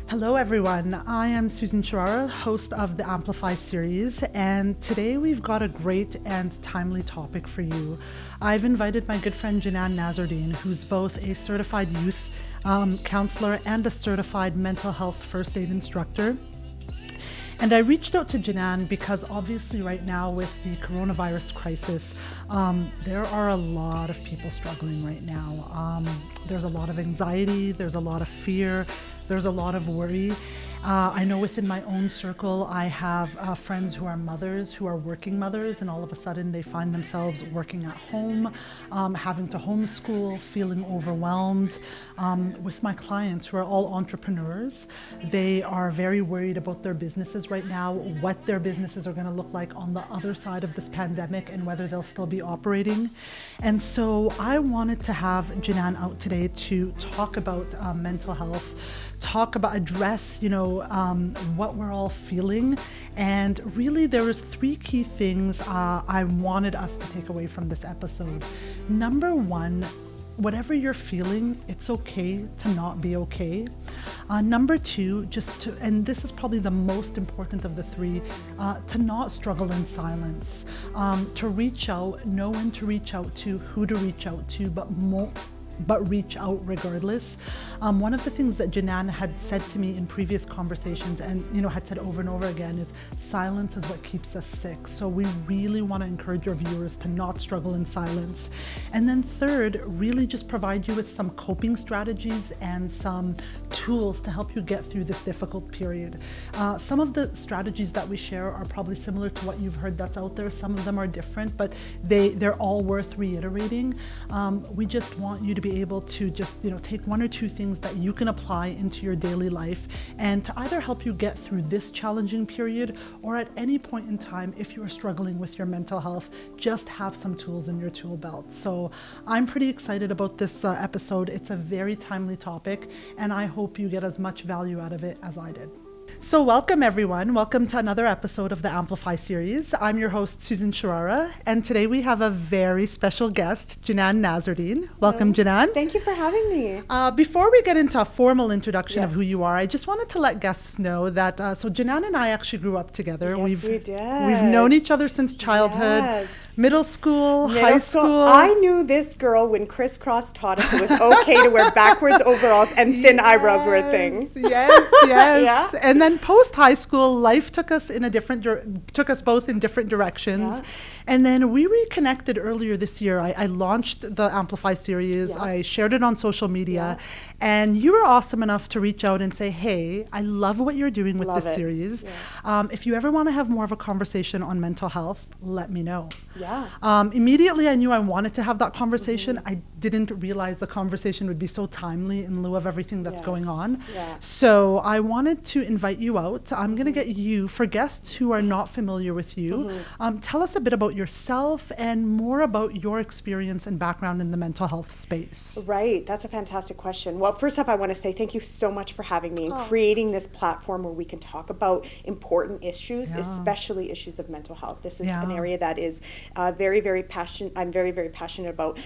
Hello everyone, I am Susan Charara, host of the Amplify Series, and today we've got a great and timely topic for you. I've invited my good friend Jenan Nasserdeen, who's both a certified youth counselor and a certified mental health first aid instructor. And I reached out to Jenan because obviously right now with the coronavirus crisis, there are a lot of people struggling right now. There's a lot of anxiety, there's a lot of fear, there's a lot of worry. I know within my own circle, I have friends who are mothers, who are working mothers, and all of a sudden they find themselves working at home, having to homeschool, feeling overwhelmed. With my clients who are all entrepreneurs, they are very worried about their businesses right now, what their businesses are going to look like on the other side of this pandemic and whether they'll still be operating. And so I wanted to have Jenan out today to talk about mental health, address, what we're all feeling. And really there was three key things I wanted us to take away from this episode. Number one, whatever you're feeling, it's okay to not be okay. Number two, and this is probably the most important of the three, to not struggle in silence, to reach out, know when to reach out to, who to reach out to, but reach out regardless. One of the things that Jenan had said to me in previous conversations and had said over and over again is silence is what keeps us sick. So we really want to encourage our viewers to not struggle in silence. And then third, really just provide you with some coping strategies and some tools to help you get through this difficult period. Some of the strategies that we share are probably similar to what you've heard that's out there. Some of them are different, but they're all worth reiterating. We just want you to be able to just take one or two things that you can apply into your daily life and to either help you get through this challenging period or at any point in time if you're struggling with your mental health, just have some tools in your tool belt. So I'm pretty excited about this episode. It's a very timely topic and I hope you get as much value out of it as I did. So welcome everyone. Welcome to another episode of the Amplify Series. I'm your host, Susan Charara, and today we have a very special guest, Jenan Nasserdeen. Welcome, Jenan. Thank you for having me. Before we get into a formal introduction Yes. of who you are, I just wanted to let guests know that, so Jenan and I actually grew up together. Yes, we did. We've known each other since childhood, Yes. middle school, high school. I knew this girl when crisscross taught us it was okay to wear backwards overalls and thin eyebrows were a thing. Yes. Yeah. And then post high school, life took us took us both in different directions. Yeah. And then we reconnected earlier this year. I launched the Amplify series. Yeah. I shared it on social media. Yeah. And you were awesome enough to reach out and say, hey, I love what you're doing with Love this it. series. Yeah. If you ever want to have more of a conversation on mental health, let me know. Yeah. Immediately I knew I wanted to have that conversation. I didn't realize the conversation would be so timely in lieu of everything that's going on. Yeah. So I wanted to invite you out. I'm going to get you, for guests who are not familiar with you, tell us a bit about yourself and more about your experience and background in the mental health space. Right. That's a fantastic question. Well, first off, I want to say thank you so much for having me and creating this platform where we can talk about important issues, especially issues of mental health. This is an area that is very, very passionate. I'm very, very passionate about.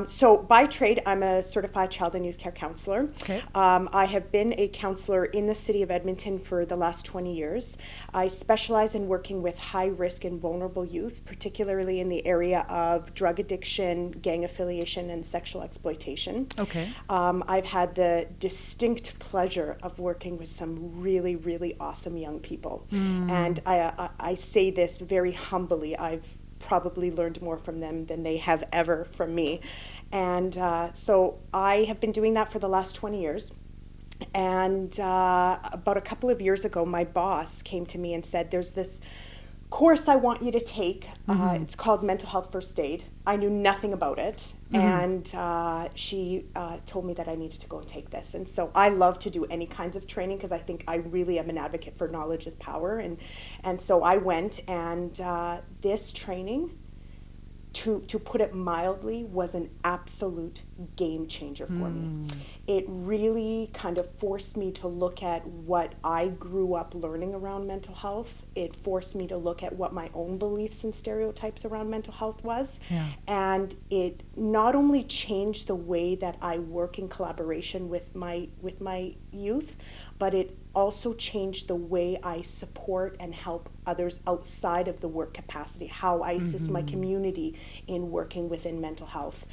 So by trade, I'm a certified child and youth care counselor. Okay. I have been a counselor in the city of Edmonton for the last 20 years. I specialize in working with high risk and vulnerable youth, particularly in the area of drug addiction, gang affiliation, and sexual exploitation. Okay. I've had the distinct pleasure of working with some really, really awesome young people. And I say this very humbly. I've probably learned more from them than they have ever from me. And so I have been doing that for the last 20 years. And about a couple of years ago, my boss came to me and said, there's this course I want you to take. It's called Mental Health First Aid. I knew nothing about it. And she told me that I needed to go and take this. And so I love to do any kinds of training because I think I really am an advocate for knowledge is power. And so I went, and this training, to put it mildly, was an absolute game changer for me. It really kind of forced me to look at what I grew up learning around mental health. It forced me to look at what my own beliefs and stereotypes around mental health was. And it not only changed the way that I work in collaboration with my youth, but it also changed the way I support and help others outside of the work capacity, how I assist my community in working within mental health.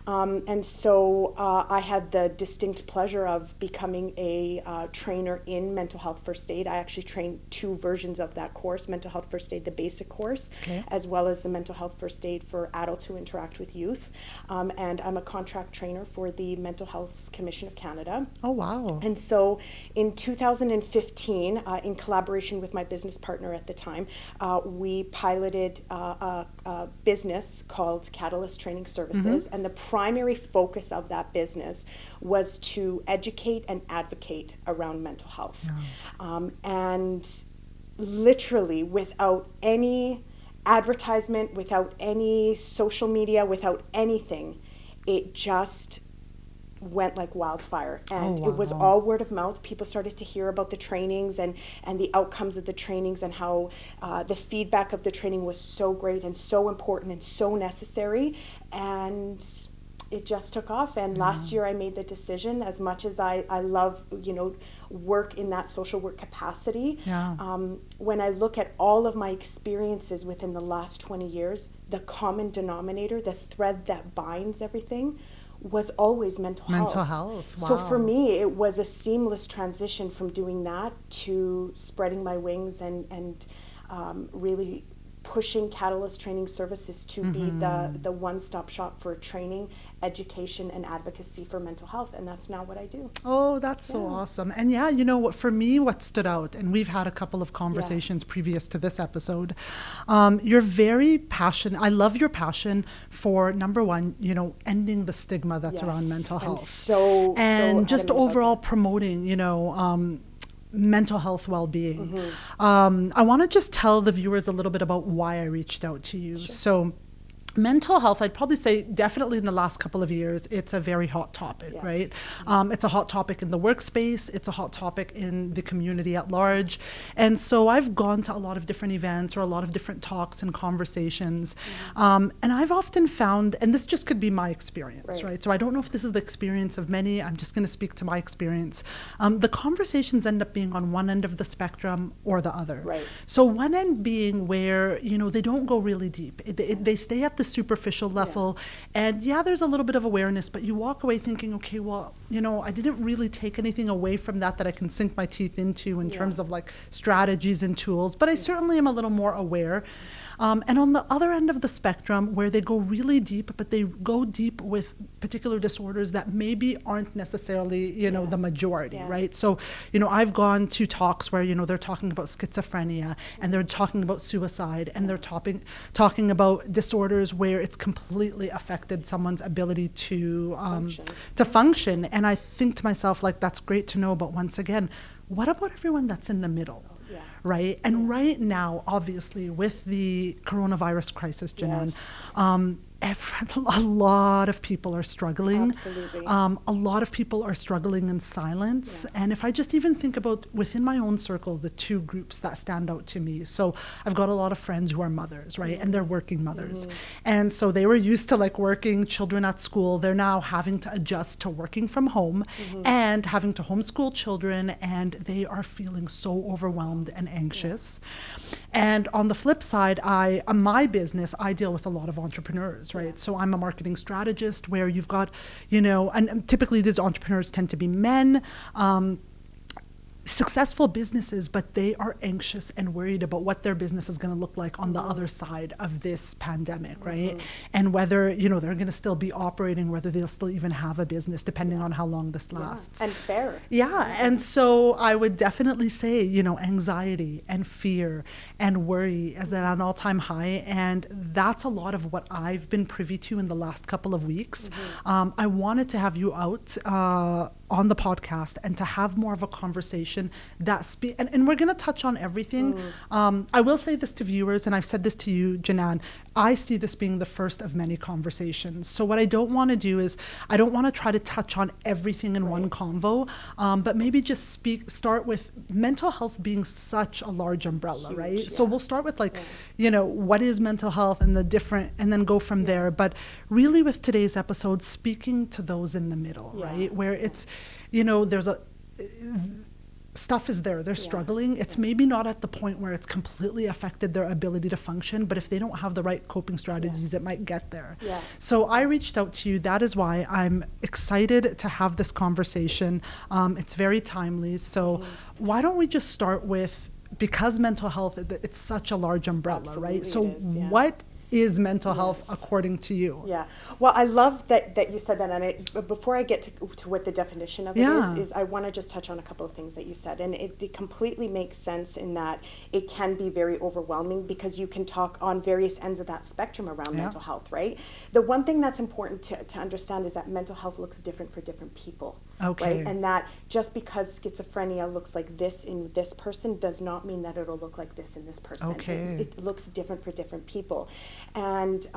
And so I had the distinct pleasure of becoming a trainer in mental health first aid. I actually trained 2 versions of that course, mental health first aid, the basic course, as well as the mental health first aid for adults who interact with youth. And I'm a contract trainer for the Mental Health Commission of Canada. Oh, wow. And so in 2015, in collaboration with my business partner at the time, we piloted a business called Catalyst Training Services, and the primary focus of that business was to educate and advocate around mental health. And literally without any advertisement, without any social media, without anything, it just went like wildfire. And it was all word of mouth. People started to hear about the trainings and the outcomes of the trainings, and how the feedback of the training was so great and so important and so necessary. And it just took off. And last year I made the decision, as much as I love, work in that social work capacity, when I look at all of my experiences within the last 20 years, the common denominator, the thread that binds everything, was always mental health. Mental health, wow. So for me, it was a seamless transition from doing that to spreading my wings and really pushing Catalyst Training Services to be the one-stop shop for training, education, and advocacy for mental health. And that's now what I do. Oh, that's so awesome. And yeah, you know what, for me, what stood out, and we've had a couple of conversations previous to this episode, you're very passionate. I love your passion for, number one, ending the stigma that's around mental health. And just overall promoting, mental health well-being. I want to just tell the viewers a little bit about why I reached out to you. So mental health, I'd probably say definitely in the last couple of years, it's a very hot topic, right? It's a hot topic in the workspace. It's a hot topic in the community at large. And so I've gone to a lot of different events or a lot of different talks and conversations. And I've often found, and this just could be my experience, right? So I don't know if this is the experience of many. I'm just going to speak to my experience. The conversations end up being on one end of the spectrum or the other. So one end being where, they don't go really deep. They stay at the superficial level, and there's a little bit of awareness, but you walk away thinking, okay, well, I didn't really take anything away from that I can sink my teeth into in terms of like strategies and tools, but I certainly am a little more aware. And on the other end of the spectrum, where they go really deep, but they go deep with particular disorders that maybe aren't necessarily, the majority, right? So, I've gone to talks where, they're talking about schizophrenia, and they're talking about suicide, and they're talking about disorders where it's completely affected someone's ability to function. And I think to myself, like, that's great to know, but once again, what about everyone that's in the middle? Right? And right now, obviously, with the coronavirus crisis, Jenan, a lot of people are struggling. Absolutely. A lot of people are struggling in silence. And if I just even think about within my own circle, the 2 groups that stand out to me. So I've got a lot of friends who are mothers, right? And they're working mothers. And so they were used to like working children at school. They're now having to adjust to working from home and having to homeschool children. And they are feeling so overwhelmed and anxious. And on the flip side, my business, I deal with a lot of entrepreneurs, right? So I'm a marketing strategist where you've got, and typically these entrepreneurs tend to be men, successful businesses, but they are anxious and worried about what their business is going to look like on the other side of this pandemic, right? And whether, they're going to still be operating, whether they'll still even have a business, depending on how long this lasts. And fair. And so I would definitely say, anxiety and fear and worry is at an all-time high. And that's a lot of what I've been privy to in the last couple of weeks. I wanted to have you out on the podcast and to have more of a conversation that and we're going to touch on everything. I will say this to viewers, and I've said this to you, Jenan, I see this being the first of many conversations. So what I don't want to do is I don't want to try to touch on everything in one convo, but maybe just start with mental health being such a large umbrella, right? So we'll start with like, what is mental health and the different, and then go from there. But really with today's episode, speaking to those in the middle, right? Where it's, there's stuff is there, they're struggling. It's maybe not at the point where it's completely affected their ability to function, but if they don't have the right coping strategies, it might get there. So I reached out to you. That is why I'm excited to have this conversation. It's very timely. So why don't we just start with, because mental health, it's such a large umbrella, right? So what is mental health according to you? Well, I love that you said that, and before I get to what the definition of it is I want to just touch on a couple of things that you said, and it completely makes sense in that it can be very overwhelming because you can talk on various ends of that spectrum around mental health, right? The one thing that's important to understand is that mental health looks different for different people, right? And that just because schizophrenia looks like this in this person does not mean that it'll look like this in this person. It looks different for different people. And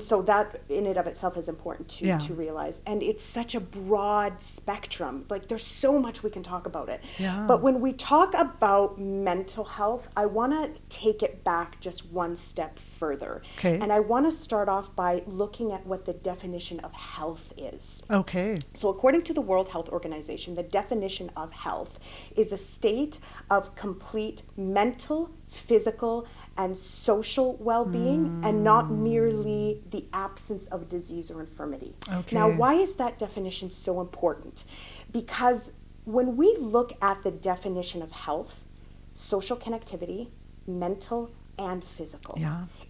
so that in and of itself is important to realize. And it's such a broad spectrum. Like, there's so much we can talk about it. But when we talk about mental health, I want to take it back just one step further. And I want to start off by looking at what the definition of health is. So according to the World Health Organization, the definition of health is a state of complete mental, physical, and social well-being, and not merely the absence of disease or infirmity. Now, why is that definition so important? Because when we look at the definition of health, social connectivity, mental, and physical,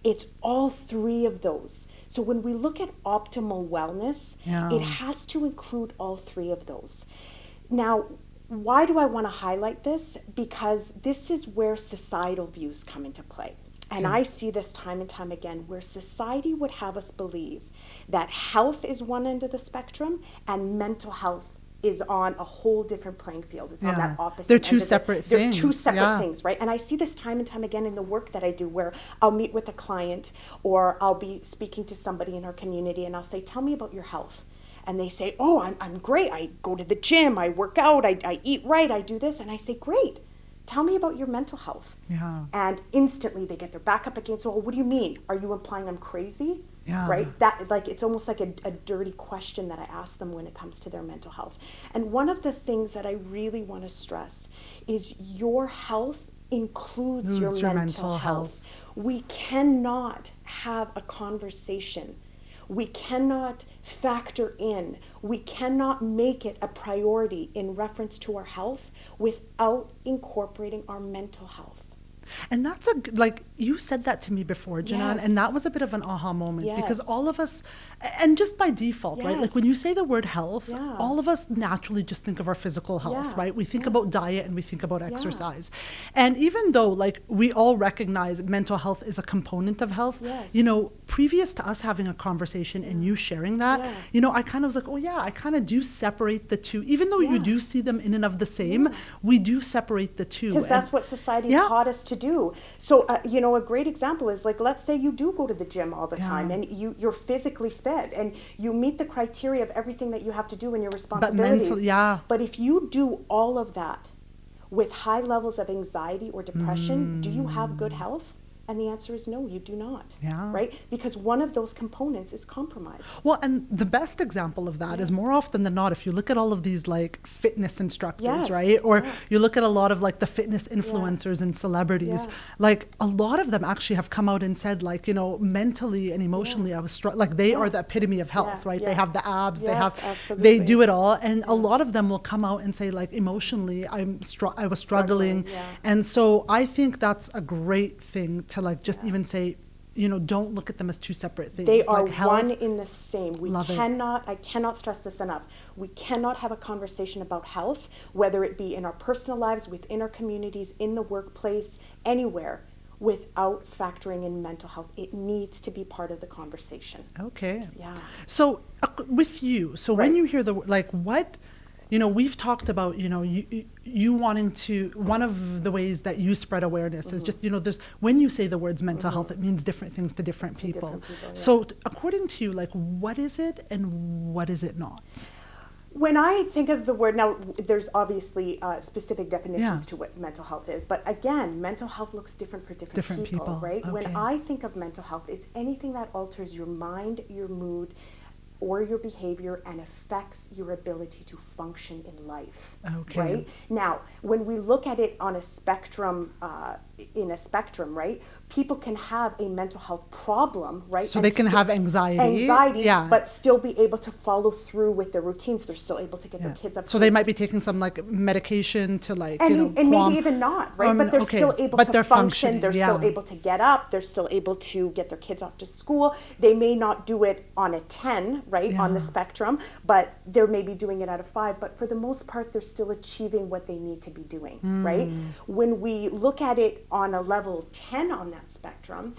it's all three of those. So when we look at optimal wellness, it has to include all three of those. Now, why do I want to highlight this? Because this is where societal views come into play. And I see this time and time again, where society would have us believe that health is one end of the spectrum and mental health is on a whole different playing field. It's on that opposite They're end two of separate They're things. two separate things, right? And I see this time and time again in the work that I do, where I'll meet with a client or I'll be speaking to somebody in our community and I'll say, tell me about your health. And they say, oh, I'm great. I go to the gym, I work out, I eat right, I do this. And I say, great. Tell me about your mental health. And instantly they get their back up again. So, well, what do you mean? Are you implying I'm crazy? Right? That, like, it's almost like a dirty question that I ask them when it comes to their mental health. And one of the things that I really want to stress is your health includes your mental health. We cannot have a conversation. We cannot factor in, we cannot make it a priority in reference to our health without incorporating our mental health. And that's like, you said that to me before, Jenan, and that was a bit of an aha moment because all of us, and just by default, right? Like when you say the word health, all of us naturally just think of our physical health, right? We think about diet and we think about exercise. And even though like we all recognize mental health is a component of health, you know, previous to us having a conversation and you sharing that, you know, I kind of was like, oh yeah, I kind of do separate the two. Even though you do see them in and of the same, we do separate the two. Because that's what society taught us to do. So, you know, a great example is like, let's say you do go to the gym all the time and you're physically fit and you meet the criteria of everything that you have to do in your responsibilities. But if you do all of that with high levels of anxiety or depression, do you have good health? And the answer is no, you do not, right? Because one of those components is compromised. Well, and the best example of that is more often than not, if you look at all of these like fitness instructors, right? Or you look at a lot of like the fitness influencers and celebrities, like a lot of them actually have come out and said like, you know, mentally and emotionally I was like they are the epitome of health, right? They have the abs, they do it all. And a lot of them will come out and say like emotionally I was struggling. And so I think that's a great thing to like just even say, you know, don't look at them as two separate things. They are like one in the same. I cannot stress this enough. We cannot have a conversation about health, whether it be in our personal lives, within our communities, in the workplace, anywhere, without factoring in mental health. It needs to be part of the conversation. So with you, so when you hear the, like what, you know, we've talked about, you know, you wanting to, one of the ways that you spread awareness is just, you know, there's, when you say the words mental health, it means different things to different people. So according to you, like, what is it and what is it not? When I think of the word, now there's obviously specific definitions to what mental health is, but again, mental health looks different for different people, right? When I think of mental health, it's anything that alters your mind, your mood, or your behavior and affects your ability to function in life. Okay. Right? Now, when we look at it on a spectrum, right, people can have a mental health problem, right? So they can have anxiety. Yeah. But still be able to follow through with their routines. They're still able to get their kids up. So they might be taking some like medication to like, and maybe even not, right? But they're still able to function. They're still able to get up. They're still able to get their kids off to school. They may not do it on a 10, right, on the spectrum, but they're maybe doing it at a 5. But for the most part, they're still achieving what they need to be doing, right? When we look at it on a level 10 on that spectrum,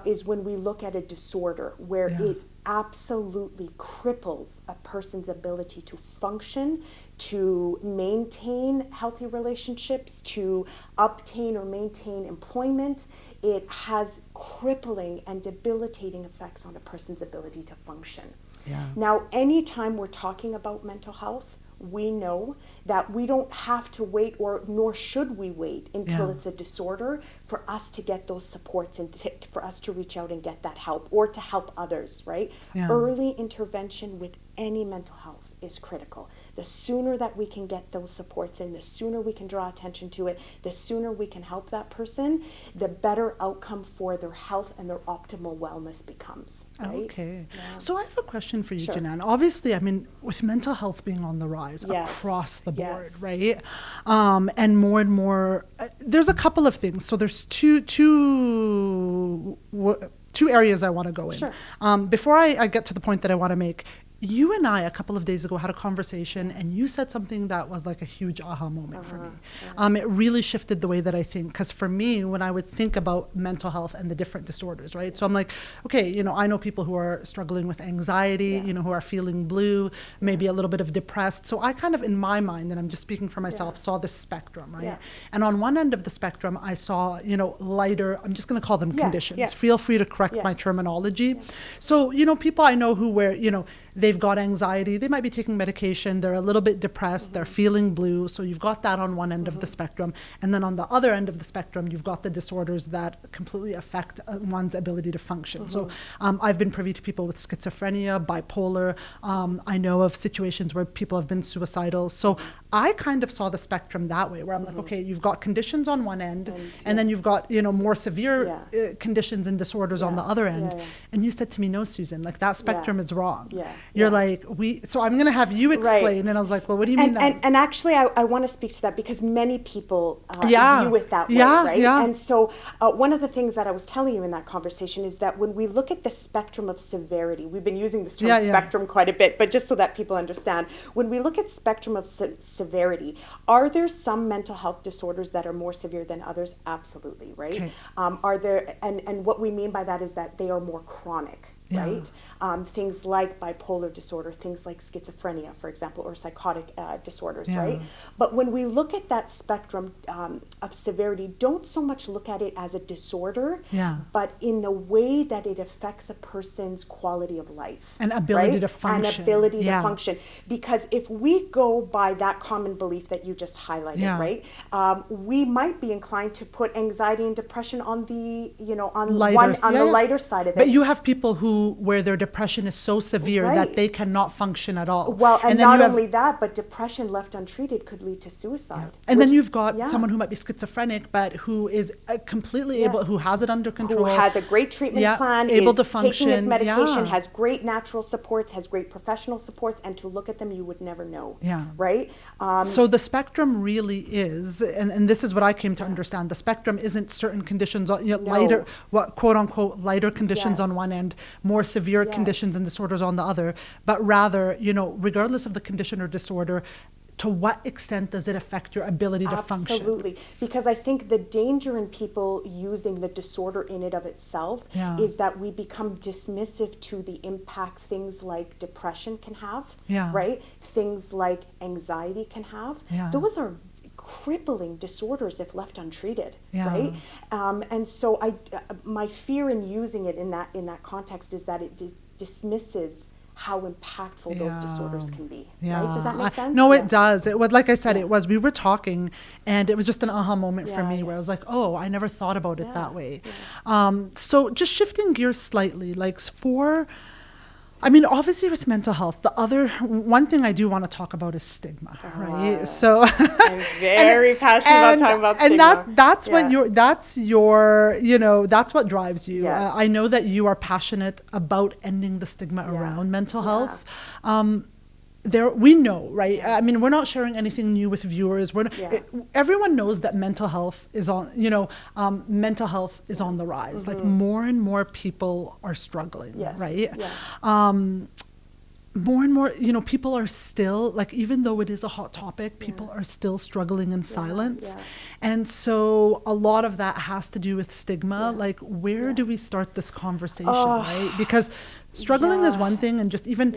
is when we look at a disorder where it absolutely cripples a person's ability to function, to maintain healthy relationships, to obtain or maintain employment. It has crippling and debilitating effects on a person's ability to function. Yeah. Now, anytime we're talking about mental health, we know that we don't have to wait, or nor should we wait until it's a disorder for us to get those supports and for us to reach out and get that help, or to help others, right? Early intervention with any mental health is critical. The sooner that we can get those supports in, the sooner we can draw attention to it, the sooner we can help that person, the better outcome for their health and their optimal wellness becomes. Right? Okay. Yeah. So I have a question for you, Jenan. Obviously, I mean, with mental health being on the rise across the board, right? And more, there's a couple of things. So there's two areas I want to go in. Sure. Before I get to the point that I want to make, you and I, a couple of days ago, had a conversation, and you said something that was like a huge aha moment for me. It really shifted the way that I think, because for me, when I would think about mental health and the different disorders, right? So I'm like, okay, you know, I know people who are struggling with anxiety, you know, who are feeling blue, maybe a little bit of depressed. So I kind of, in my mind, and I'm just speaking for myself, saw the spectrum, right? And on one end of the spectrum, I saw, you know, lighter, I'm just going to call them conditions. Feel free to correct my terminology. So, you know, people I know who were, you know, they've got anxiety, they might be taking medication, they're a little bit depressed, they're feeling blue. So you've got that on one end of the spectrum. And then on the other end of the spectrum, you've got the disorders that completely affect one's ability to function. So I've been privy to people with schizophrenia, bipolar. I know of situations where people have been suicidal. So I kind of saw the spectrum that way, where I'm like, okay, you've got conditions on one end, and then you've got, you know, more severe conditions and disorders on the other end. And you said to me, no, Susan, like that spectrum is wrong. You're like, so I'm going to have you explain. And I was like, well, what do you mean that? And actually, I want to speak to that because many people view it that way, right? And so one of the things that I was telling you in that conversation is that when we look at the spectrum of severity, we've been using this term spectrum quite a bit, but just so that people understand, when we look at spectrum of severity, are there some mental health disorders that are more severe than others? Absolutely, right? Okay. Are there, and what we mean by that is that they are more chronic. Right? Things like bipolar disorder, things like schizophrenia, for example, or psychotic disorders, right? But when we look at that spectrum of severity, don't so much look at it as a disorder, but in the way that it affects a person's quality of life. And ability to function. And ability to function. Because if we go by that common belief that you just highlighted, right? We might be inclined to put anxiety and depression on the, you know, on the lighter side of it. But you have people where their depression is so severe that they cannot function at all. Well, and not only that, but depression left untreated could lead to suicide. And then you've got someone who might be schizophrenic, but who is completely able, who has it under control. Who has a great treatment plan, able to function. Taking his medication, has great natural supports, has great professional supports, and to look at them, you would never know. Right? So the spectrum really is, and this is what I came to understand, the spectrum isn't certain conditions, lighter, what quote unquote, lighter conditions on one end, more severe conditions and disorders on the other, but rather, you know, regardless of the condition or disorder, to what extent does it affect your ability to function? Absolutely. Because I think the danger in people using the disorder in and of itself is that we become dismissive to the impact things like depression can have, right? Things like anxiety can have. Those are crippling disorders if left untreated, right? And so my fear in using it in that context is that it dismisses how impactful those disorders can be. Right? Does that make sense? No, it does. It was, like I said, we were talking, and it was just an aha moment for me where I was like, oh, I never thought about it that way. So just shifting gears slightly, like for I mean, obviously with mental health, one thing I do want to talk about is stigma, right? So I'm very passionate about talking about stigma. And that's what drives you. Yes. I know that you are passionate about ending the stigma around mental health. We know, right? I mean, we're not sharing anything new with viewers. Everyone knows that mental health is on the rise. Like more and more people are struggling, right? More and more, people are still, like, even though it is a hot topic, people are still struggling in silence. And so a lot of that has to do with stigma. Like, where do we start this conversation, right? Because struggling is one thing, and just even...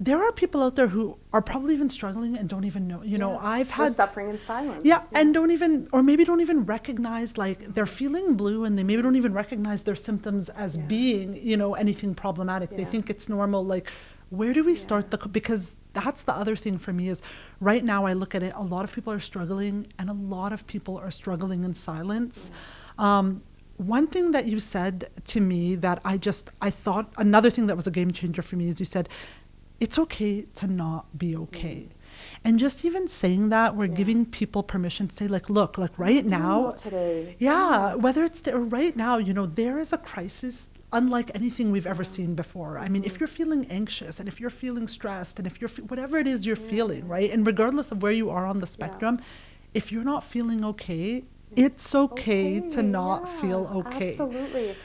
There are people out there who are probably even struggling and don't even know. I've had suffering in silence. And don't even recognize, like, they're feeling blue, and they maybe don't even recognize their symptoms as being, anything problematic. They think it's normal. Like, where do we start because that's the other thing for me is right now I look at it, a lot of people are struggling, and a lot of people are struggling in silence. One thing that you said to me that I thought, another thing that was a game changer for me is you said, it's okay to not be okay. And just even saying that, we're giving people permission to say, like, look, like right now, whether it's right now, there is a crisis unlike anything we've ever seen before. I mean, if you're feeling anxious, and if you're feeling stressed, and if you're, whatever it is you're feeling, right? And regardless of where you are on the spectrum, if you're not feeling okay, it's okay to not feel okay. Absolutely.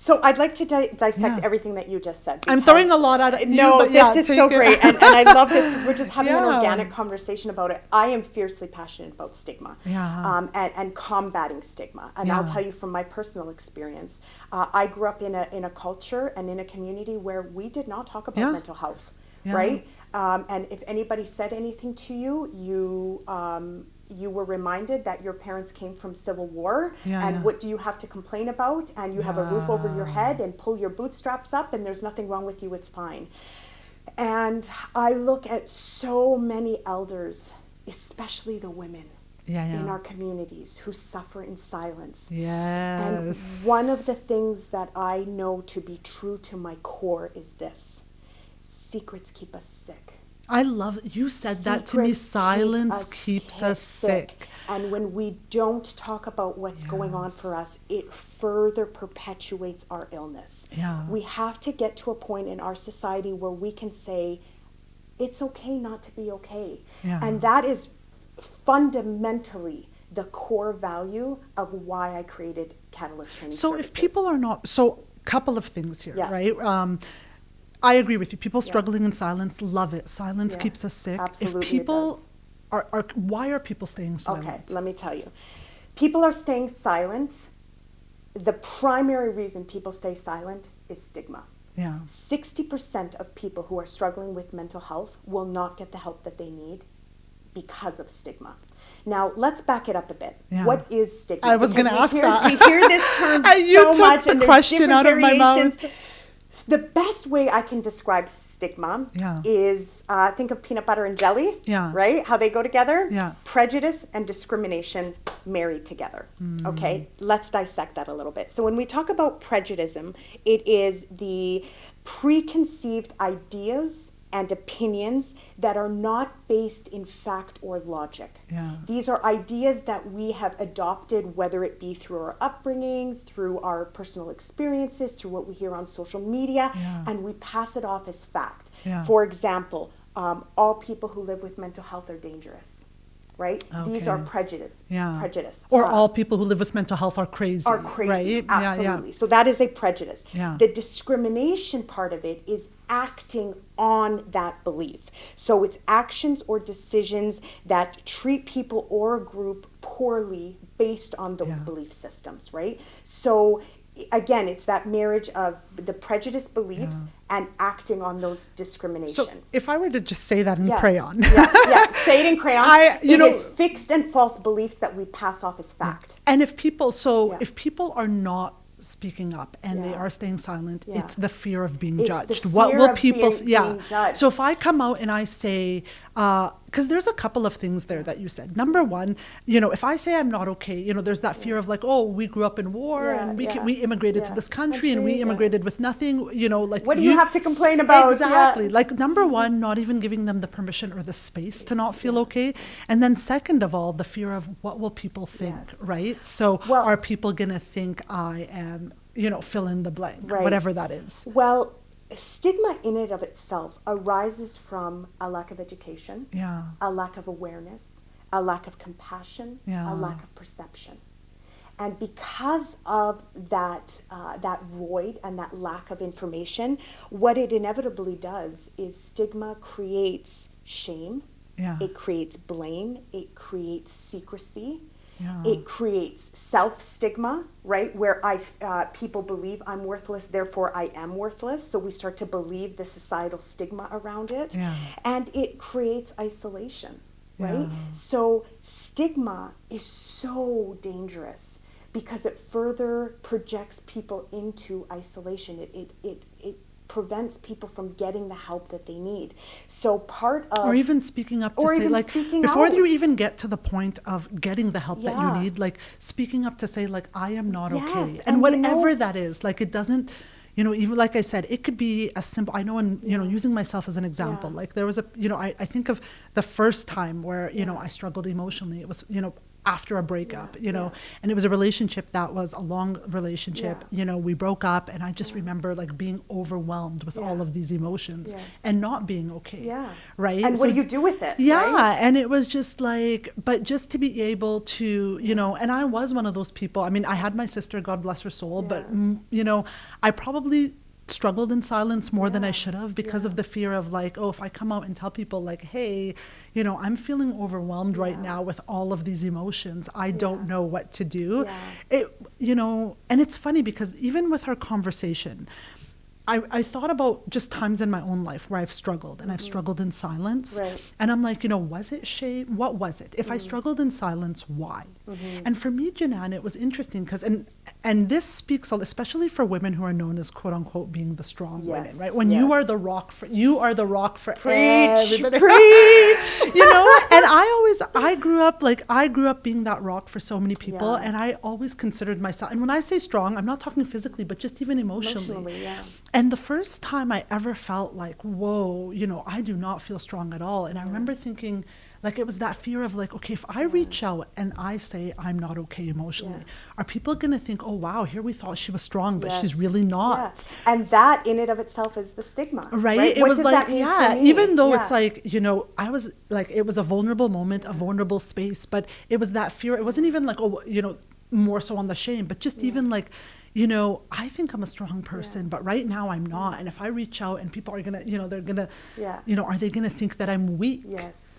So I'd like to dissect everything that you just said. I'm throwing a lot at you. No, this is so great. And I love this because we're just having an organic conversation about it. I am fiercely passionate about stigma and combating stigma. And I'll tell you from my personal experience, I grew up in a culture and in a community where we did not talk about mental health, right? And if anybody said anything to you, you were reminded that your parents came from civil war, and what do you have to complain about? And you have a roof over your head, and pull your bootstraps up, and there's nothing wrong with you, it's fine. And I look at so many elders, especially the women in our communities, who suffer in silence. And one of the things that I know to be true to my core is this: secrets keep us sick. I love it. You said that to me. Silence keeps us sick. And when we don't talk about what's going on for us, it further perpetuates our illness. We have to get to a point in our society where we can say, it's okay not to be okay. And that is fundamentally the core value of why I created Catalyst Training Services. So if people are not, couple of things here, right? I agree with you. People struggling in silence, love it. Silence keeps us sick. Absolutely, if people why are people staying silent? Okay, let me tell you. People are staying silent. The primary reason people stay silent is stigma. 60% of people who are struggling with mental health will not get the help that they need because of stigma. Now, let's back it up a bit. What is stigma? I was going to ask that. We hear this term so much, and there's different variations. The best way I can describe stigma is think of peanut butter and jelly, right? How they go together. Prejudice and discrimination married together. Okay, let's dissect that a little bit. So when we talk about prejudice, it is the preconceived ideas and opinions that are not based in fact or logic. These are ideas that we have adopted, whether it be through our upbringing, through our personal experiences, through what we hear on social media, and we pass it off as fact. For example, all people who live with mental health are dangerous. Right? These are prejudice. Or all people who live with mental health are crazy. Right? Absolutely. So that is a prejudice. The discrimination part of it is acting on that belief. So it's actions or decisions that treat people or a group poorly based on those belief systems, right? So again, it's that marriage of the prejudice beliefs and acting on those discrimination. So if I were to just say that in crayon. Say it in crayon. It is fixed and false beliefs that we pass off as fact. And if people, if people are not speaking up and they are staying silent, it's the fear of being judged. What will people, being judged. So if I come out and I say, because there's a couple of things there that you said. Number one, you know, if I say I'm not okay, you know, there's that fear of like, oh, we grew up in war and we immigrated to this country and we immigrated with nothing, you know, like what do you have to complain about? Exactly. Like number one, not even giving them the permission or the space to not feel okay. And then second of all, the fear of what will people think, right? So are people going to think I am, you know, fill in the blank, whatever that is? Well, stigma in and of itself arises from a lack of education, a lack of awareness, a lack of compassion, a lack of perception. And because of that void and that lack of information, what it inevitably does is stigma creates shame, it creates blame, it creates secrecy. It creates self-stigma, right? Where people believe I'm worthless, therefore I am worthless. So we start to believe the societal stigma around it. And it creates isolation, right? So stigma is so dangerous because it further projects people into isolation. It prevents people from getting the help that they need. So part of... Or even speaking up to say, like, before you even get to the point of getting the help that you need, like, speaking up to say, like, I am not okay. And whatever that is, like, it doesn't... You know, even like I said, it could be as simple. I know, in, you know, using myself as an example, like there was a, you know, I think of the first time where, you know, I struggled emotionally. It was, you know, after a breakup, you know, and it was a relationship that was a long relationship. You know, we broke up and I just remember like being overwhelmed with all of these emotions and not being okay. Right. And what do you do with it? Right? And it was just like, but just to be able to, you know, and I was one of those people. I mean, I had my sister, God bless her soul, but, you know, I probably struggled in silence more than I should have because of the fear of like, oh, if I come out and tell people like, hey, you know, I'm feeling overwhelmed right now with all of these emotions. I don't know what to do. It, you know, and it's funny because even with our conversation, I thought about just times in my own life where I've struggled and I've struggled in silence. And I'm like, you know, was it shame? What was it? If I struggled in silence, why? And for me, Jenan, it was interesting because, and this speaks, especially for women who are known as quote unquote being the strong women, right? When you are the rock for, everybody. Preach. You know, and I grew up being that rock for so many people. And I always considered myself, and when I say strong, I'm not talking physically, but just even emotionally. And the first time I ever felt like, whoa, you know, I do not feel strong at all. And I remember thinking, like, it was that fear of like, okay, if I reach out and I say I'm not okay emotionally, are people going to think, oh, wow, here we thought she was strong, but she's really not. And that in and of itself is the stigma. Right? It was like, even though it's like, you know, I was like, it was a vulnerable moment, a vulnerable space, but it was that fear. It wasn't even like, oh, you know, more so on the shame, but just even like, you know, I think I'm a strong person, but right now I'm not. And if I reach out and people are going to, you know, they're going to, you know, are they going to think that I'm weak?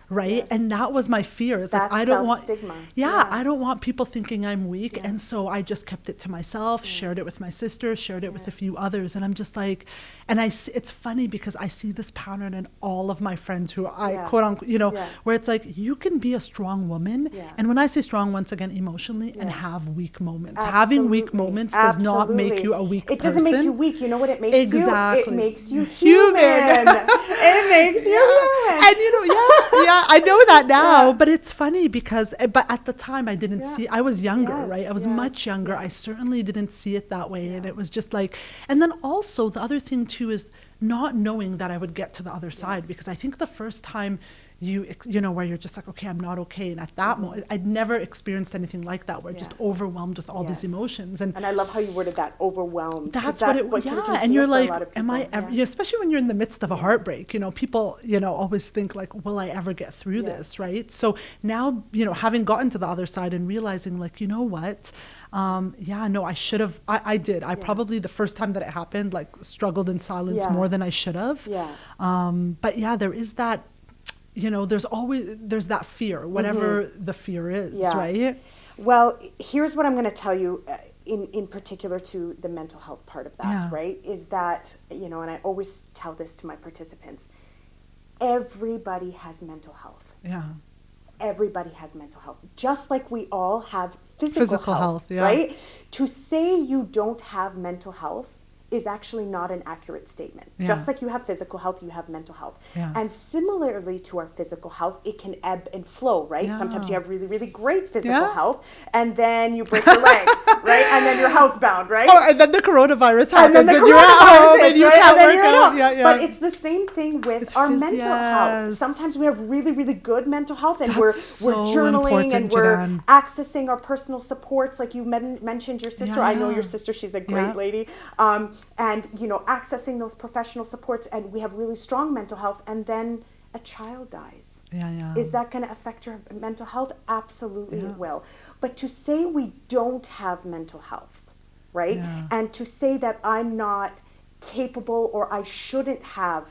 Right. And that was my fear. It's like, I don't want stigma. I don't want people thinking I'm weak. And so I just kept it to myself, shared it with my sister, shared it with a few others. And I'm just like, and it's funny because I see this pattern in all of my friends who I quote unquote, you know, where it's like, you can be a strong woman. And when I say strong, once again, emotionally and have weak moments. Having weak moments does not make you a weak person. It doesn't make you weak. You know what it makes you? It makes you human. It makes you human. And you know, I know that now, but it's funny because, but at the time I didn't see, I was younger, right? I was much younger. I certainly didn't see it that way. And it was just like, and then also the other thing too is not knowing that I would get to the other side, because I think the first time you know, where you're just like, okay, I'm not okay. And at that moment, I'd never experienced anything like that, where just overwhelmed with all these emotions. And I love how you worded that, overwhelmed. That's what it was. And you're like, am I ever, especially when you're in the midst of a heartbreak, you know, people, you know, always think like, will I ever get through this, right? So now, you know, having gotten to the other side and realizing like, you know what, no, I should have, I did. I probably, the first time that it happened, like struggled in silence more than I should have. But there is that, you know, there's that fear, whatever the fear is, right? Well, here's what I'm going to tell you in particular to the mental health part of that, right? Is that, you know, and I always tell this to my participants, everybody has mental health. Everybody has mental health, just like we all have physical health, right? To say you don't have mental health is actually not an accurate statement. Yeah. Just like you have physical health, you have mental health. Yeah. And similarly to our physical health, it can ebb and flow, right? Yeah. Sometimes you have really, really great physical Yeah. health, and then you break your leg, right? And then you're housebound, right? Oh, and then the coronavirus happens, And then the you're at home, coronavirus and you hits, right? can't And then work you're at out. home. Yeah, yeah. But it's the same thing with our mental health. Yes. Sometimes we have really, really good mental health, and That's we're so journaling, and important, we're Jenan. accessing our personal supports. Like you mentioned your sister. I know Yeah. your sister. She's a great Yeah. lady. And, accessing those professional supports, and we have really strong mental health, and then a child dies. Yeah, yeah. Is that going to affect your mental health? Absolutely Yeah. it will. But to say we don't have mental health, right? Yeah. And to say that I'm not capable or I shouldn't have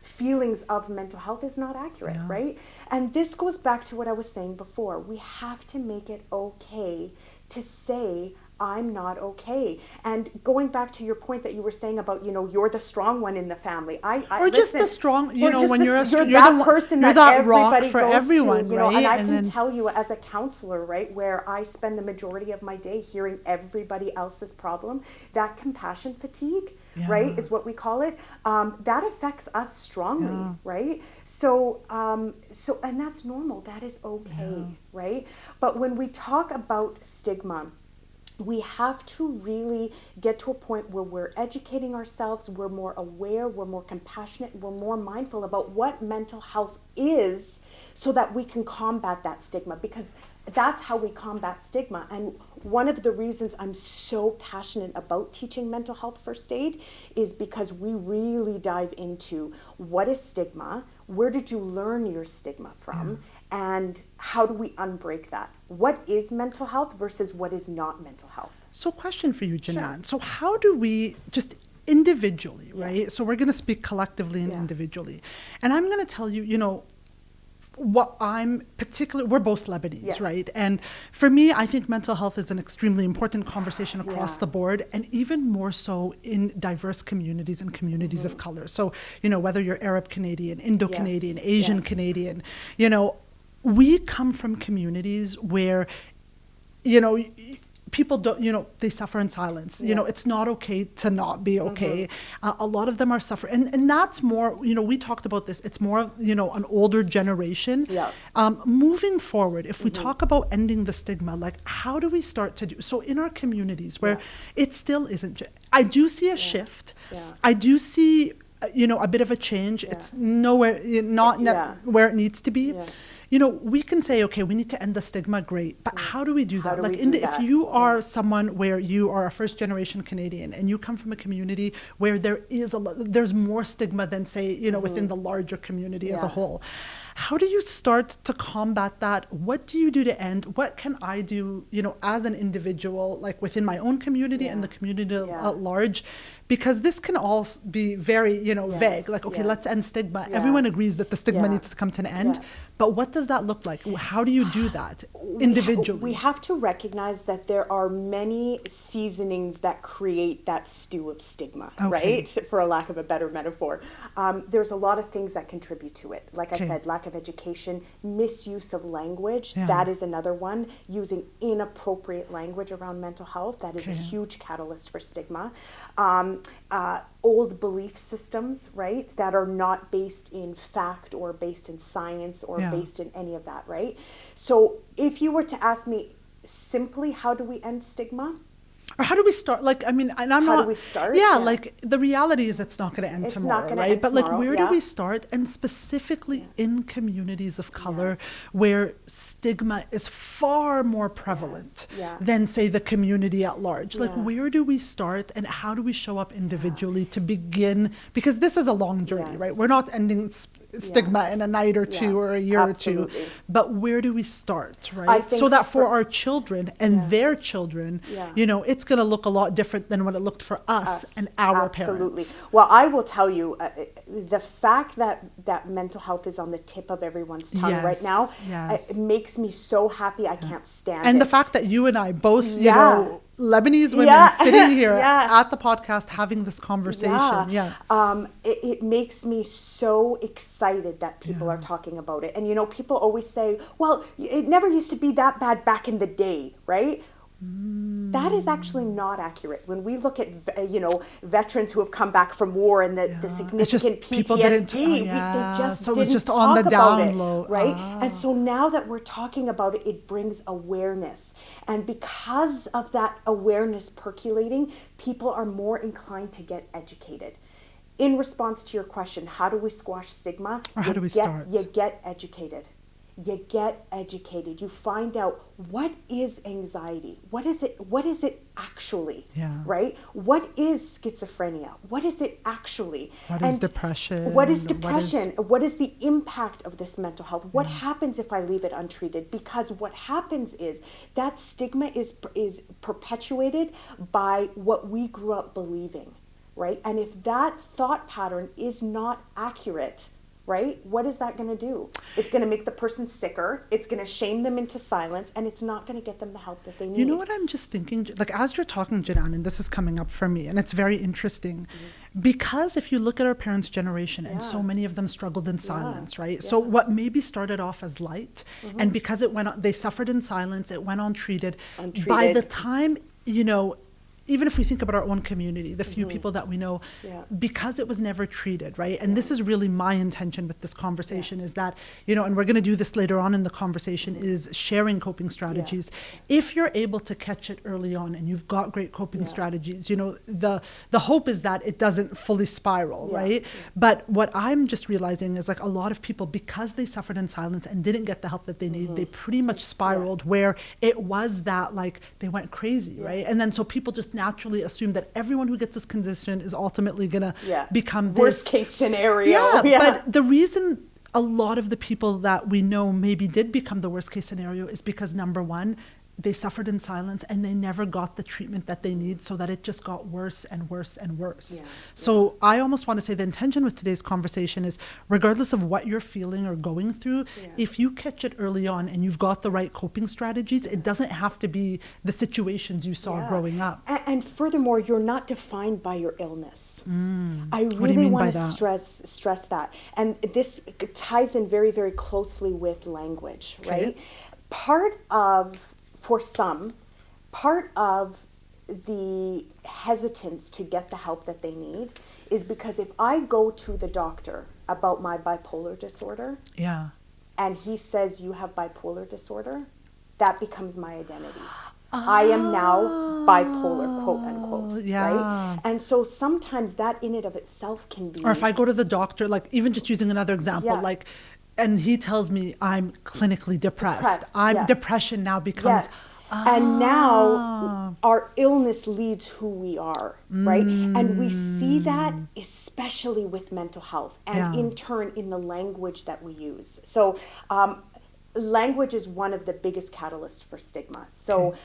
feelings of mental health is not accurate, Yeah. right? And this goes back to what I was saying before. We have to make it okay to say, I'm not okay. And going back to your point that you were saying about, you're the strong one in the family. Or just the strong, when you're you're the that one- person you're that that rock everybody for goes everyone, to, right? And I And can then- tell you as a counselor, right, where I spend the majority of my day hearing everybody else's problem, that compassion fatigue, right, is what we call it. That affects us strongly, Yeah. right? So, and that's normal. That is okay, right? But when we talk about stigma, we have to really get to a point where we're educating ourselves, we're more aware, we're more compassionate, we're more mindful about what mental health is, so that we can combat that stigma, because that's how we combat stigma. And one of the reasons I'm so passionate about teaching mental health first aid is because we really dive into what is stigma, where did you learn your stigma from, and how do we unbreak that? What is mental health versus what is not mental health? So question for you, Jenan. So how do we just individually, right? Yeah. So we're going to speak collectively and Yeah. individually. And I'm going to tell you, what I'm particularly, we're both Lebanese, Yes. right? And for me, I think mental health is an extremely important conversation across Yeah. the board, and even more so in diverse communities and communities of color. So, whether you're Arab Canadian, Indo-Canadian, Yes. Asian Yes. Canadian, we come from communities where, people don't, they suffer in silence. Yeah. It's not okay to not be okay. A lot of them are suffering. And that's more, we talked about this. It's more of, an older generation. Yeah. Moving forward, if we talk about ending the stigma, like how do we start to do, so in our communities where it still isn't, I do see a shift. Yeah. I do see, a bit of a change. Yeah. It's nowhere, where it needs to be. Yeah. We can say, okay, we need to end the stigma, great, but how do we do How that? do we do If that? you are someone where you are a first generation Canadian and you come from a community where there's more stigma than, say, within the larger community as a Yeah. whole, how do you start to combat that? What do you do to end? What can I do, as an individual, like within my own community and the community at large? Because this can all be very, vague. Like, okay, let's end stigma. Yeah. Everyone agrees that the stigma Yeah. needs to come to an end. Yeah. But what does that look like? How do you do that individually? We have to recognize that there are many seasonings that create that stew of stigma, Okay. right? For a lack of a better metaphor. There's a lot of things that contribute to it. Like Okay. I said, lack of education, misuse of language, Yeah. that is another one. Using inappropriate language around mental health, that is a Okay. huge catalyst for stigma. Old belief systems, right, that are not based in fact or based in science or Yeah. based in any of that, right? So if you were to ask me simply, how do we end stigma? Or how do we start? Like, I mean, and I'm How not. do we start? Yeah, Yeah. like the reality is it's not going to end It's not tomorrow, gonna right? end But like, tomorrow, where yeah. do we start? And specifically in communities of color Yes. where stigma is far more prevalent Yes, yeah. than, say, the community at large. Like, Yeah. where do we start and how do we show up individually to begin? Because this is a long journey, Yes. right? We're not ending stigma in a night or two Yeah. or a year Absolutely. or two. But where do we start, I right? think So that for for- our children and Yeah. their children, Yeah. it's going to look a lot different than what it looked for us and our Absolutely. parents. Well, I will tell you, the fact that mental health is on the tip of everyone's tongue right now, Yes. it makes me so happy. I can't stand And it. the fact that you and I both, Yeah. Lebanese women Yeah. sitting here Yeah. at the podcast having this conversation. Yeah. It makes me so excited that people are talking about it. And people always say, well, it never used to be that bad back in the day, right? That is actually not accurate. When we look at, veterans who have come back from war and the significant PTSD, so it was just on the down low. Right? And so now that we're talking about it, it brings awareness. And because of that awareness percolating, people are more inclined to get educated. In response to your question, how do we squash stigma? Or how do we start? You get educated. You get educated. You find out, what is anxiety? What is it actually? Right? What is schizophrenia? What is it actually? What is depression? What is depression? What is the impact of this mental health? What happens if I leave it untreated? Because what happens is that stigma is perpetuated by what we grew up believing, right? And if that thought pattern is not accurate, right? What is that going to do? It's going to make the person sicker. It's going to shame them into silence, and it's not going to get them the help that they need. You know what I'm just thinking? Like, as you're talking, Jenan, and this is coming up for me, and it's very interesting, because if you look at our parents' generation, and so many of them struggled in silence, right? So what maybe started off as light, and because it went on, they suffered in silence, it went on untreated. By the time, even if we think about our own community, the few people that we know, because it was never treated, right? And this is really my intention with this conversation is that, and we're going to do this later on in the conversation, is sharing coping strategies. If you're able to catch it early on and you've got great coping strategies, the hope is that it doesn't fully spiral, right? But what I'm just realizing is, like, a lot of people, because they suffered in silence and didn't get the help that they needed, they pretty much spiraled where it was that, like, they went crazy, right? And then so people just naturally assume that everyone who gets this condition is ultimately going to become this worst case scenario. But the reason a lot of the people that we know maybe did become the worst case scenario is because, number one, they suffered in silence and they never got the treatment that they need, so that it just got worse and worse and worse. So I almost want to say the intention with today's conversation is, regardless of what you're feeling or going through, if you catch it early on and you've got the right coping strategies, it doesn't have to be the situations you saw growing up. And furthermore, you're not defined by your illness. I really want to stress that. And this ties in very, very closely with language, right? For some, part of the hesitance to get the help that they need is because if I go to the doctor about my bipolar disorder, and he says, you have bipolar disorder, that becomes my identity. I am now bipolar, quote unquote, right? And so sometimes that in and of itself can be... Or if I go to the doctor, like, even just using another example, like, and he tells me I'm clinically depressed. Depression now becomes... And now our illness leads who we are, right? And we see that especially with mental health and in turn in the language that we use. So language is one of the biggest catalysts for stigma. So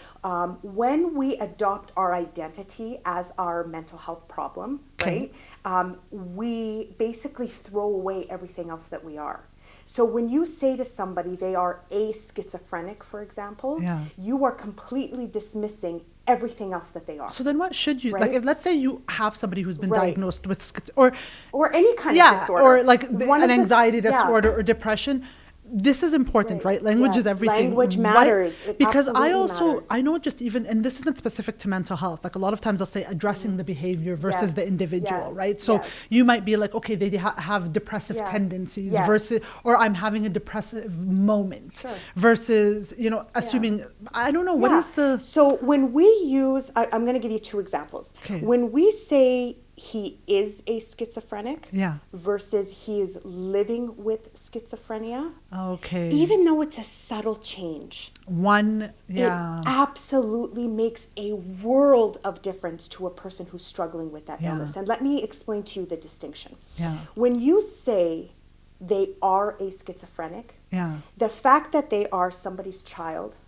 when we adopt our identity as our mental health problem, right, we basically throw away everything else that we are. So when you say to somebody they are a schizophrenic, for example, you are completely dismissing everything else that they are. So then what should you, like, if let's say you have somebody who's been diagnosed with or any kind of disorder. Or like an anxiety disorder or depression, this is important, right? Language is everything. Language matters. Because I know just even, and this isn't specific to mental health, like a lot of times I'll say addressing the behavior versus the individual, right? So you might be like, okay, they have depressive tendencies versus, or I'm having a depressive moment versus, assuming, I don't know, what is the... So when we use, I'm going to give you two examples. When we say he is a schizophrenic versus he is living with schizophrenia. Even though it's a subtle change, it absolutely makes a world of difference to a person who's struggling with that illness. And let me explain to you the distinction. When you say they are a schizophrenic, the fact that they are somebody's child,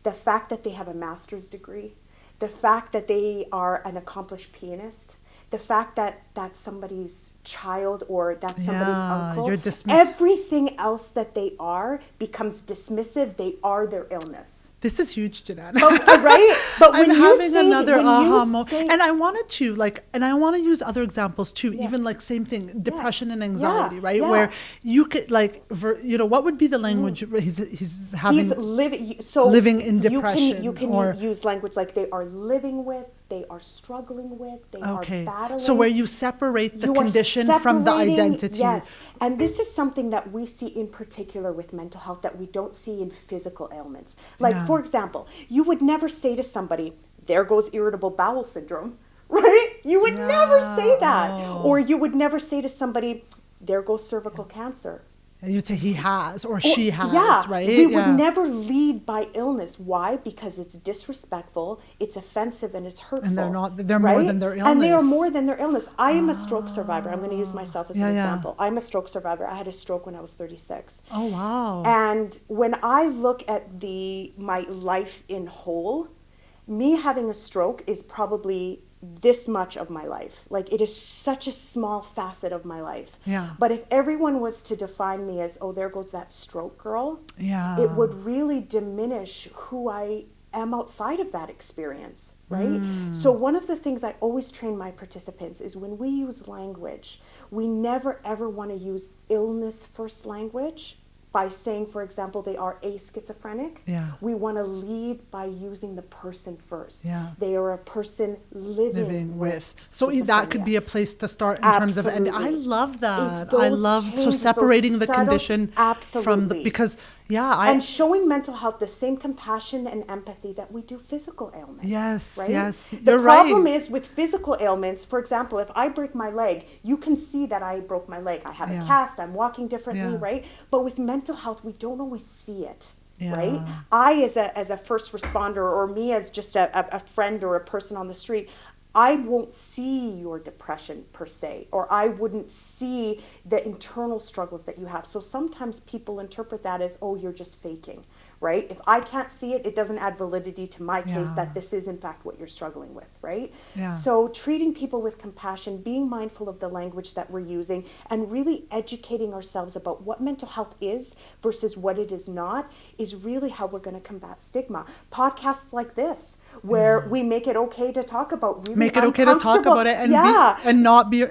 the fact that they have a master's degree, the fact that they are an accomplished pianist, the fact that that's somebody's child or that's somebody's uncle, you're dismissive. everything else that they are becomes dismissive. They are their illness. This is huge, Jenan. Right? But when I'm you having say, another when aha you moment. say, And I wanted to and I want to use other examples too, even like same thing, depression and anxiety, right? Yeah. Where you could what would be the language he's having? he's living in depression. You can or, use language like they are living with, they are struggling with, they are battling. So where you separate the You are condition from the separating, identity. Yes. And this is something that we see in particular with mental health that we don't see in physical ailments. Like, for example, you would never say to somebody, there goes irritable bowel syndrome, right? You would never say that. Or you would never say to somebody, there goes cervical cancer. You'd say he has or she has, right? We would never lead by illness. Why? Because it's disrespectful, it's offensive, and it's hurtful. And they're more than their illness. And they are more than their illness. I am a stroke survivor. I'm going to use myself as an example. I'm a stroke survivor. I had a stroke when I was 36. Oh, wow. And when I look at my life in whole, me having a stroke is probably this much of my life. Like, it is such a small facet of my life. Yeah. But if everyone was to define me as, oh, there goes that stroke girl, it would really diminish who I am outside of that experience, right? So one of the things I always train my participants is when we use language, we never ever want to use illness first language. By saying, for example, they are a schizophrenic, we want to lead by using the person first. They are a person living with. So that could be a place to start in terms of, and I love that. I love separating the condition from the, because and showing mental health the same compassion and empathy that we do physical ailments. Yes, right? yes, the problem is with physical ailments, for example, if I break my leg, you can see that I broke my leg. I have a cast, I'm walking differently, right? But with mental health, we don't always see it. Right? I, as a first responder, or me as just a friend or a person on the street, I won't see your depression per se, or I wouldn't see the internal struggles that you have. So sometimes people interpret that as, oh, you're just faking, right? If I can't see it, it doesn't add validity to my case that this is in fact what you're struggling with, right? So treating people with compassion, being mindful of the language that we're using, and really educating ourselves about what mental health is versus what it is not, is really how we're going to combat stigma. Podcasts like this, where we make it okay to talk about really make it okay to talk about it and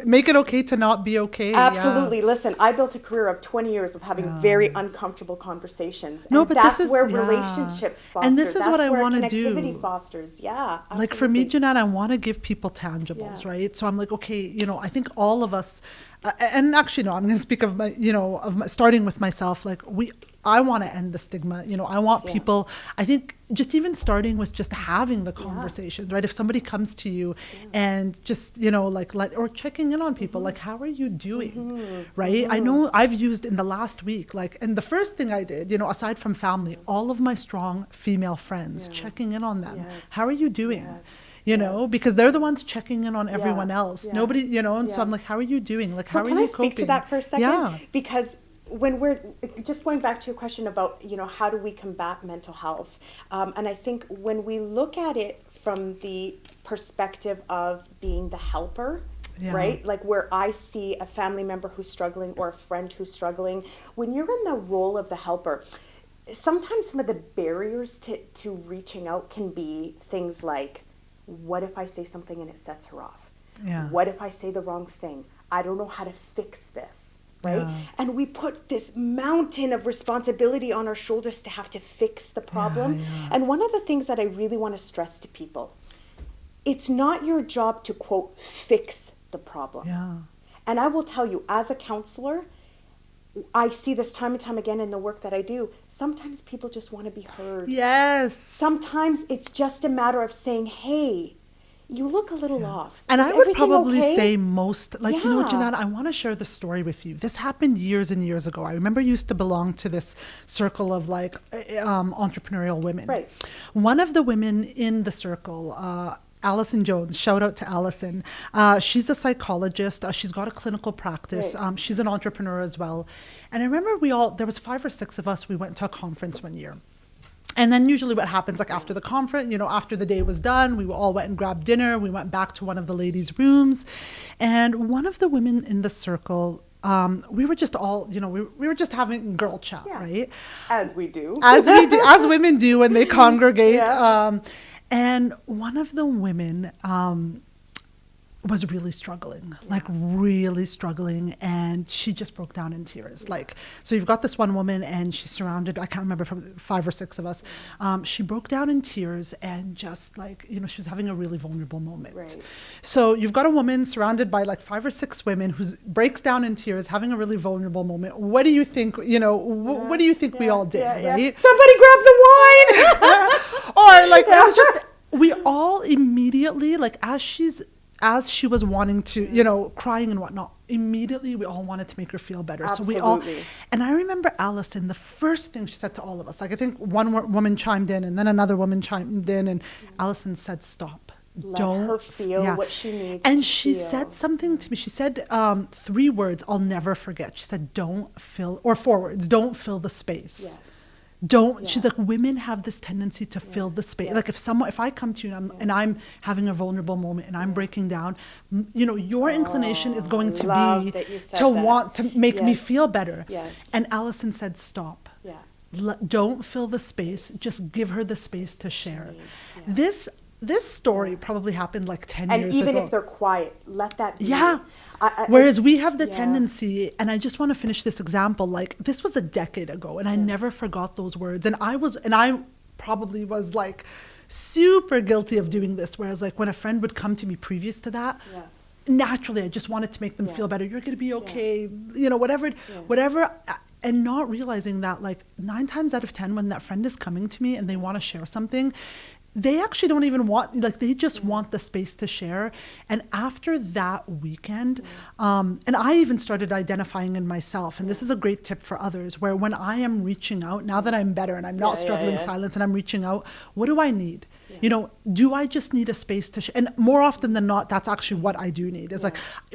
make it okay to not be okay. Absolutely. Listen, I built a career of 20 years of having very uncomfortable conversations. No, and but that's this is where relationships foster. And this is that's what I where want to connectivity do. Fosters. Yeah. Absolutely. Like for me, Jenan, I want to give people tangibles, right? So I'm like, okay, I think all of us, and actually, no, I'm going to speak of starting with myself. Like I want to end the stigma. I want people, I think just even starting with just having the conversations, right? If somebody comes to you and just, or checking in on people, like, how are you doing? Right? I know I've used in the last week, and the first thing I did, aside from family, all of my strong female friends, checking in on them. How are you doing? Because they're the ones checking in on everyone else. Nobody, and so I'm like, how are you doing? Like, how are you coping? Can I speak to that for a second? Yeah. Because when we're just going back to your question about, how do we combat mental health? And I think when we look at it from the perspective of being the helper, right? Like where I see a family member who's struggling or a friend who's struggling, when you're in the role of the helper, sometimes some of the barriers to reaching out can be things like, what if I say something and it sets her off? What if I say the wrong thing? I don't know how to fix this. Right? And we put this mountain of responsibility on our shoulders to have to fix the problem. And one of the things that I really want to stress to people, it's not your job to, quote, fix the problem. And I will tell you, as a counselor, I see this time and time again in the work that I do. Sometimes people just want to be heard. Yes. Sometimes it's just a matter of saying, hey, you look a little off. And Is I would everything probably okay? say most, Jenan, I want to share the story with you. This happened years and years ago. I remember I used to belong to this circle of entrepreneurial women. Right. One of the women in the circle, Allison Jones, shout out to Allison. She's a psychologist. She's got a clinical practice. Right. She's an entrepreneur as well. And I remember there was 5 or 6 of us. We went to a conference one year. And then usually what happens, like after the conference, after the day was done, we all went and grabbed dinner. We went back to one of the ladies' rooms. And one of the women in the circle, we were just all, we were just having girl chat, right? As we do. As women do when they congregate. Yeah. And one of the women was really struggling, and she just broke down in tears. So you've got this one woman, and she's surrounded, I can't remember, from 5 or 6 of us. She broke down in tears, and just she was having a really vulnerable moment. Right. So you've got a woman surrounded by 5 or 6 women who breaks down in tears, having a really vulnerable moment. What do you think, what do you think we all did, right? Somebody grab the wine! Or it was just, we all immediately, as she was wanting to, crying and whatnot, immediately we all wanted to make her feel better. Absolutely. So we all, and I remember Allison, the first thing she said to all of us, I think one woman chimed in and then another woman chimed in, and Allison said, stop. Let her feel what she needs and to she feel. said something to me. She said 3 words I'll never forget. She said, 4 words, don't fill the space. Yes. She's like, women have this tendency to fill the space. If I come to you and I'm having a vulnerable moment and I'm breaking down, your inclination is going to be to want to make me feel better. Yes. And Allison said, stop. Yeah. Don't fill the space. Just give her the space to share. This story probably happened 10 years ago. And even if they're quiet, let that be. Yeah. Whereas we have the tendency, and I just want to finish this example, this was a decade ago, and I never forgot those words. And I probably was super guilty of doing this, whereas when a friend would come to me previous to that, naturally I just wanted to make them feel better. You're going to be okay, whatever. And not realizing that 9 times out of 10, when that friend is coming to me and they want to share something, they actually don't even want, they just want the space to share. And after that weekend, and I even started identifying in myself, and this is a great tip for others, where when I am reaching out, now that I'm better and I'm not struggling silence and I'm reaching out, what do I need? Do I just need a space to and more often than not, that's actually what I do need. Is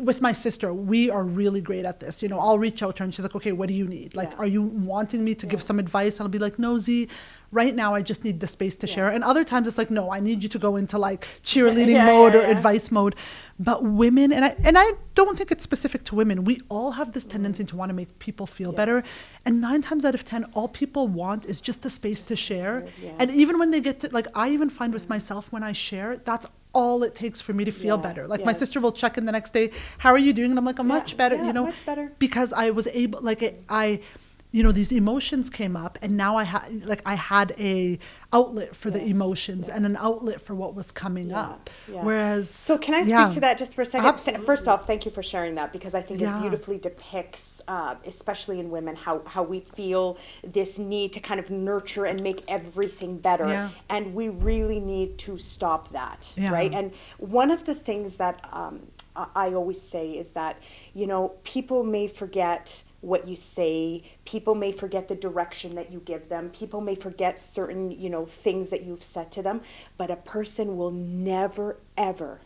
with my sister, we are really great at this. I'll reach out to her and she's like, okay, what do you need? Are you wanting me to give some advice? And I'll be like, no, Z, right now I just need the space to share. And other times it's no, I need you to go into cheerleading mode or advice mode. But women, and I don't think it's specific to women, we all have this tendency to want to make people feel better. And 9 times out of 10, all people want is just a space to share. And even when they get to, I even find with myself when I share, that's all it takes for me to feel better. My sister will check in the next day, how are you doing? And I'm like, I'm much better, much better. Because I was able, these emotions came up, and now I had a outlet for the emotions and an outlet for what was coming up. Whereas, so can I speak to that just for a second? Absolutely. First off, thank you for sharing that, because I think it beautifully depicts, especially in women, how we feel this need to kind of nurture and make everything better, and we really need to stop that, right? And one of the things that I always say is that people may forget what you say, people may forget the direction that you give them, people may forget certain, things that you've said to them, but a person will never, ever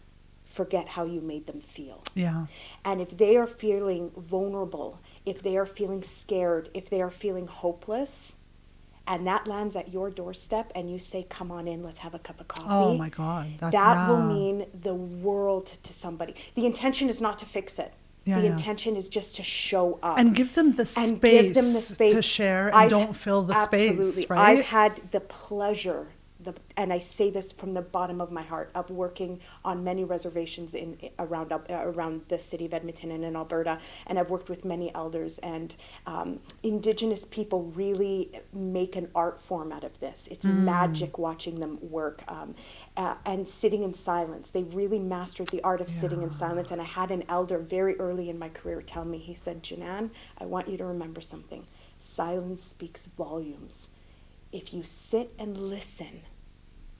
forget how you made them feel. Yeah. And if they are feeling vulnerable, if they are feeling scared, if they are feeling hopeless, and that lands at your doorstep and you say, come on in, let's have a cup of coffee. Oh my God. That will mean the world to somebody. The intention is not to fix it. The intention is just to show up. And give them the space to share, and don't fill the space, right? I've had the pleasure, and I say this from the bottom of my heart, of working on many reservations around the city of Edmonton and in Alberta, and I've worked with many elders, and Indigenous people really make an art form out of this. It's magic watching them work, and sitting in silence. They really mastered the art of sitting in silence, and I had an elder very early in my career tell me, he said, Jenan, I want you to remember something. Silence speaks volumes. If you sit and listen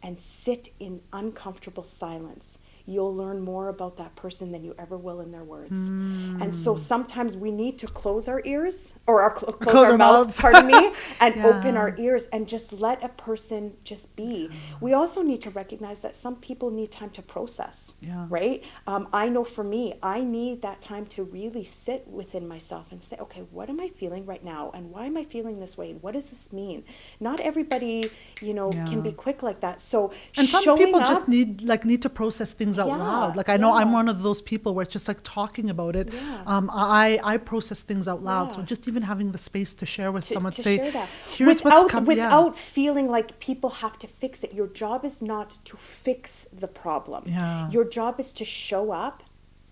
and sit in uncomfortable silence, you'll learn more about that person than you ever will in their words. And so sometimes we need to close our ears, or close our mouth, pardon me, and open our ears and just let a person just be. We also need to recognize that some people need time to process, right? I know for me, I need that time to really sit within myself and say, okay, what am I feeling right now? And why am I feeling this way? And what does this mean? Not everybody, can be quick like that. So and some people just need to process things out loud. Like I know I'm one of those people where it's just like talking about it. I process things out loud. So just even having the space to share with someone, to say, here's what's coming. Without feeling like people have to fix it. Your job is not to fix the problem. Your job is to show up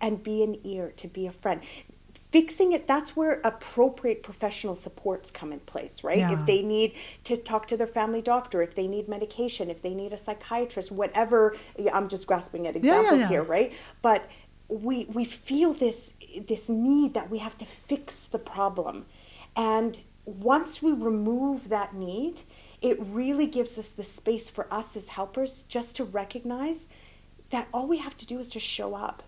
and be an ear, to be a friend. Fixing it, that's where appropriate professional supports come in place, right? If they need to talk to their family doctor, if they need medication, if they need a psychiatrist, whatever, I'm just grasping at examples here, right? But we feel this need that we have to fix the problem. And once we remove that need, it really gives us the space for us as helpers just to recognize that all we have to do is just show up.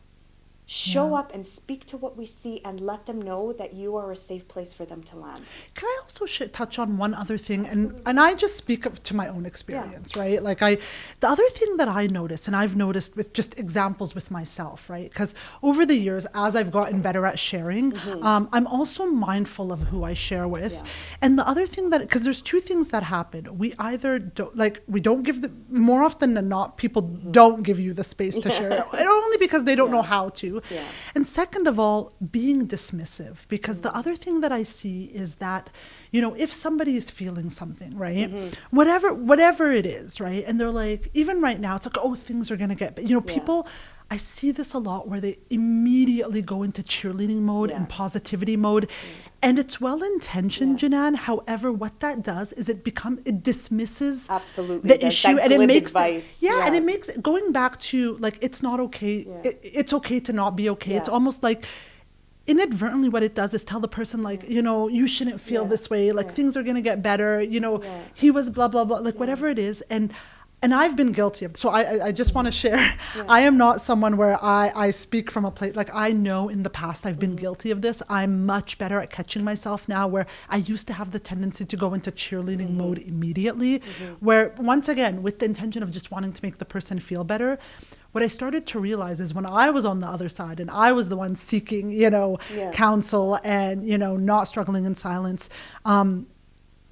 Show up and speak to what we see and let them know that you are a safe place for them to land. Can I also touch on one other thing? And I just speak to my own experience, right? Like the other thing that I noticed, and I've noticed with just examples with myself, right? Because over the years, as I've gotten better at sharing, I'm also mindful of who I share with. And the other thing because there's two things that happen. We either don't give more often than not, people don't give you the space to share, only because they don't know how to. And second of all, being dismissive, because the other thing that I see is that, if somebody is feeling something, right, whatever it is, right, and they're like, even right now, it's like, oh, things are going to get better. People, I see this a lot where they immediately go into cheerleading mode and positivity mode. And it's well-intentioned, Jenan. However, what that does is it dismisses the issue, and it makes and it makes going back to like, it's not okay. It's okay to not be okay. It's almost like inadvertently what it does is tell the person like, you shouldn't feel this way. Like things are going to get better. He was blah, blah, blah, like whatever it is. And I've been guilty of it. So I just want to share, I am not someone where I speak from a place, like I know in the past I've been guilty of this. I'm much better at catching myself now, where I used to have the tendency to go into cheerleading mode immediately, where once again, with the intention of just wanting to make the person feel better, what I started to realize is when I was on the other side and I was the one seeking, counsel and, not struggling in silence,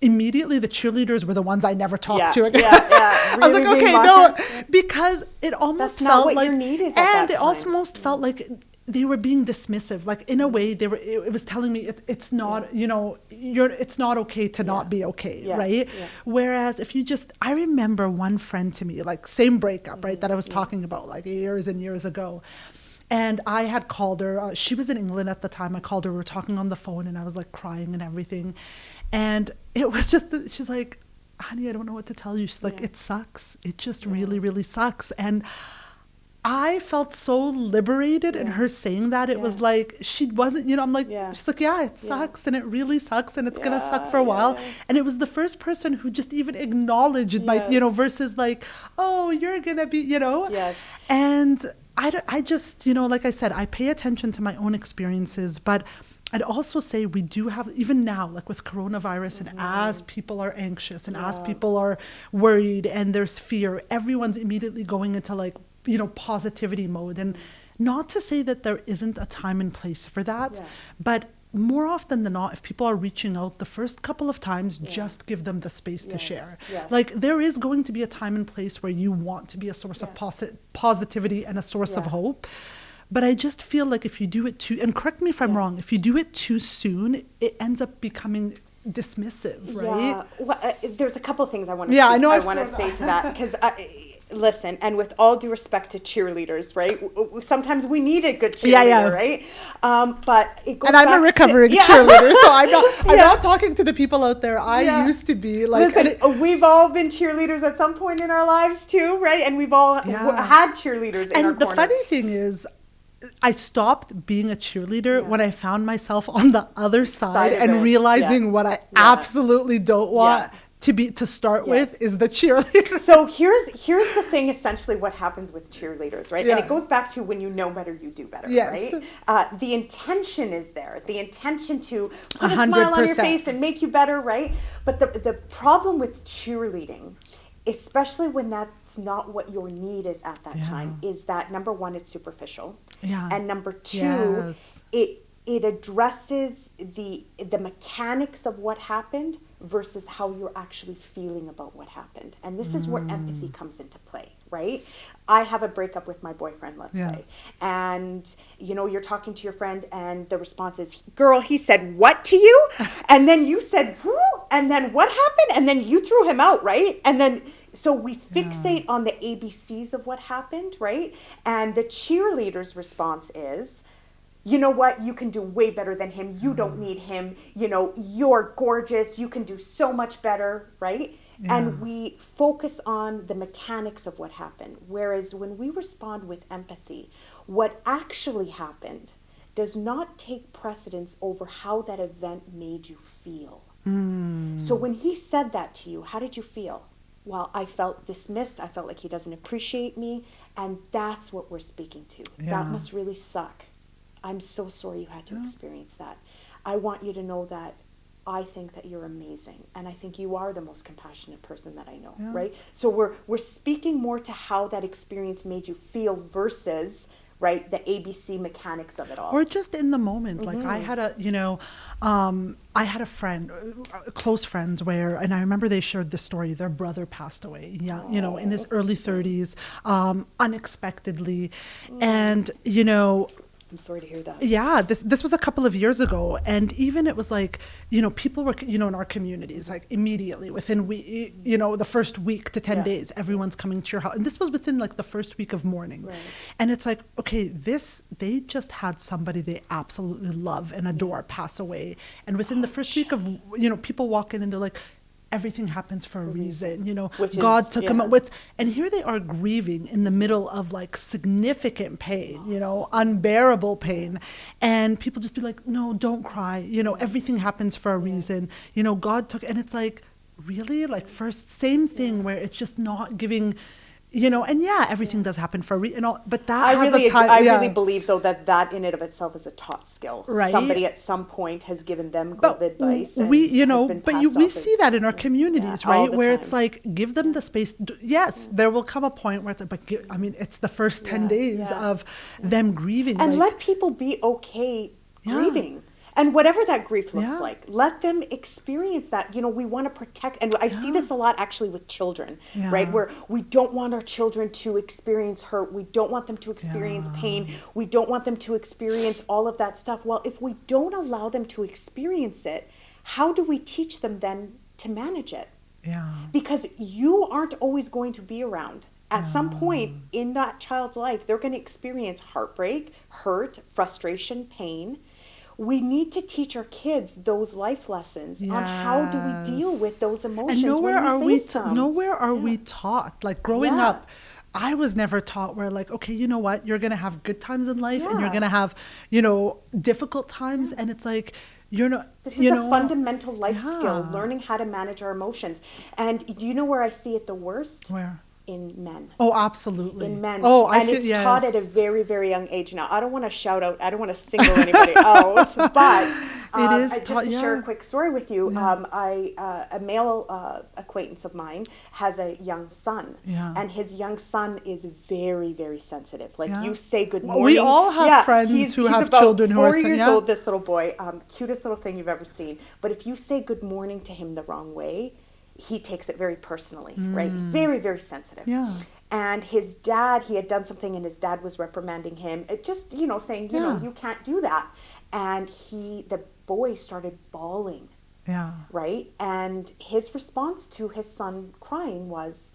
immediately the cheerleaders were the ones I never talked to again. I was like, okay, no, because it almost felt like, and it almost felt like they were being dismissive. Like in a way, it was telling me it's not, it's not okay to not be okay, right? Whereas if I remember one friend to me, like same breakup, right, that I was talking about like years and years ago. And I had called her, she was in England at the time. I called her, we were talking on the phone and I was like crying and everything. And it was just, she's like, honey, I don't know what to tell you. She's like, it sucks. It just really, really sucks. And I felt so liberated in her saying that. It was like, she wasn't, I'm like, she's like, it sucks and it really sucks and it's going to suck for a while. And it was the first person who just even acknowledged my, versus like, oh, you're going to be, And I just, like I said, I pay attention to my own experiences, but I'd also say we do have, even now, like with coronavirus, and as people are anxious and as people are worried and there's fear, everyone's immediately going into like, positivity mode. And not to say that there isn't a time and place for that, but more often than not, if people are reaching out the first couple of times, just give them the space to share. Like there is going to be a time and place where you want to be a source of positivity and a source of hope. But I just feel like if you do it too, and correct me if I'm wrong, if you do it too soon, it ends up becoming dismissive, right? Yeah. Well, there's a couple of things I want to I want to say to that, because listen, and with all due respect to cheerleaders, right? Sometimes we need a good cheerleader, right? But it goes. And I'm a recovering cheerleader, so I'm not talking to the people out there. I used to be like. Listen, we've all been cheerleaders at some point in our lives too, right? And we've all had cheerleaders in our corner. And the funny thing is, I stopped being a cheerleader when I found myself on the other side and realizing what I absolutely don't want to start with is the cheerleader. So here's the thing, essentially what happens with cheerleaders, right? Yeah. And it goes back to when you know better, you do better, Yes. right? The intention is there. The intention to put a smile on your 100%. face and make you better, right? But the problem with cheerleading, especially when that's not what your need is at that time, is that number one, it's superficial. Yeah. And number two, it addresses the mechanics of what happened versus how you're actually feeling about what happened. And this is where empathy comes into play, right? I have a breakup with my boyfriend, let's say. And, you're talking to your friend and the response is, girl, he said what to you? And then you said, who? And then what happened? And then you threw him out, right? And then, so we fixate on the ABCs of what happened, right? And the cheerleader's response is, you know what? You can do way better than him. You don't need him. You're gorgeous. You can do so much better, right? Yeah. And we focus on the mechanics of what happened. Whereas when we respond with empathy, what actually happened does not take precedence over how that event made you feel. So when he said that to you, how did you feel? Well, I felt dismissed. I felt like he doesn't appreciate me. And that's what we're speaking to. That must really suck. I'm so sorry you had to experience that. I want you to know that I think that you're amazing. And I think you are the most compassionate person that I know, right? So we're speaking more to how that experience made you feel versus, right, the ABC mechanics of it all. Or just in the moment. Like I had a friend, close friends and I remember they shared the story, their brother passed away, in his early 30s, unexpectedly. And, I'm sorry to hear that. Yeah, this was a couple of years ago, and even it was like, people were, in our communities, like immediately within the first week to 10 days, everyone's coming to your house, and this was within like the first week of mourning, and it's like, okay, they just had somebody they absolutely love and adore pass away, and within the first week of, people walk in and they're like, everything happens for a reason, God took him out. And here they are grieving in the middle of like significant pain, unbearable pain. And people just be like, no, don't cry. Everything happens for a reason. God took, and it's like, really? Like first, same thing where it's just not giving, and everything does happen for a reason, but that I really believe though that in and of itself is a taught skill. Right. Somebody at some point has given them good advice. We see that in our communities, right? Where it's like, give them the space. Yes, there will come a point where it's like, it's the first 10 days of them grieving. And let people be okay grieving. And whatever that grief looks like, let them experience that. We want to protect, and I see this a lot actually with children, right? Where we don't want our children to experience hurt. We don't want them to experience pain. We don't want them to experience all of that stuff. Well, if we don't allow them to experience it, how do we teach them then to manage it? Yeah. Because you aren't always going to be around. At some point in that child's life, they're going to experience heartbreak, hurt, frustration, pain. We need to teach our kids those life lessons on how do we deal with those emotions. And nowhere are we taught. Like growing up, I was never taught where like, okay, you know what? You're going to have good times in life and you're going to have, difficult times. And it's like, this is a fundamental life skill, learning how to manage our emotions. And do you know where I see it the worst? Where? In men. Oh, absolutely. In men. Oh, it's taught at a very, very young age. Now, I don't want to shout out, I don't want to single anybody out, but it is just to share a quick story with you, a male acquaintance of mine has a young son, and his young son is very, very sensitive. Like you say good morning. We all have friends who have children who are 4 years old, this little boy, cutest little thing you've ever seen. But if you say good morning to him the wrong way, he takes it very personally, right? Very, very sensitive. Yeah. And his dad, he had done something and his dad was reprimanding him, just, saying, you can't do that. And the boy started bawling. Yeah. Right? And his response to his son crying was,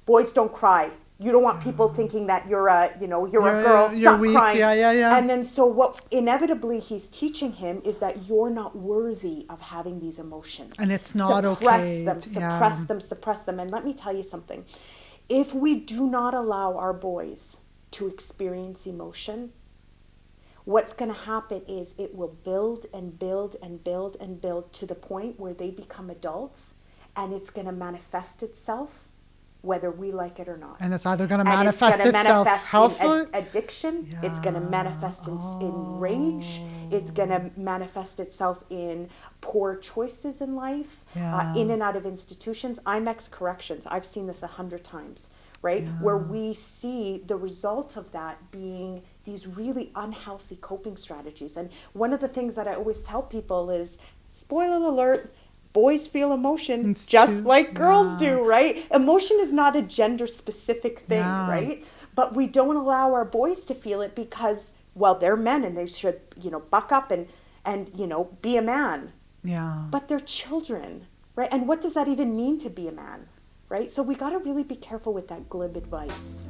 boys don't cry. You don't want people thinking that you're a girl. Stop crying. Yeah. And then so what inevitably he's teaching him is that you're not worthy of having these emotions. And it's not okay. Suppress them. And let me tell you something. If we do not allow our boys to experience emotion, what's going to happen is it will build and build and build and build to the point where they become adults and it's going to manifest itself whether we like it or not. And it's either going to And manifest it's gonna itself manifest healthfully. in addiction. It's going to manifest in rage. It's going to manifest itself in poor choices in life, in and out of institutions. I'm ex-corrections. I've seen this 100 times, right? Where we see the result of that being these really unhealthy coping strategies. And one of the things that I always tell people is, spoiler alert, boys feel emotion just like girls do, right? Emotion is not a gender specific thing, right? But we don't allow our boys to feel it because, well, they're men and they should, buck up and be a man. Yeah. But they're children, right? And what does that even mean to be a man, right? So we got to really be careful with that glib advice.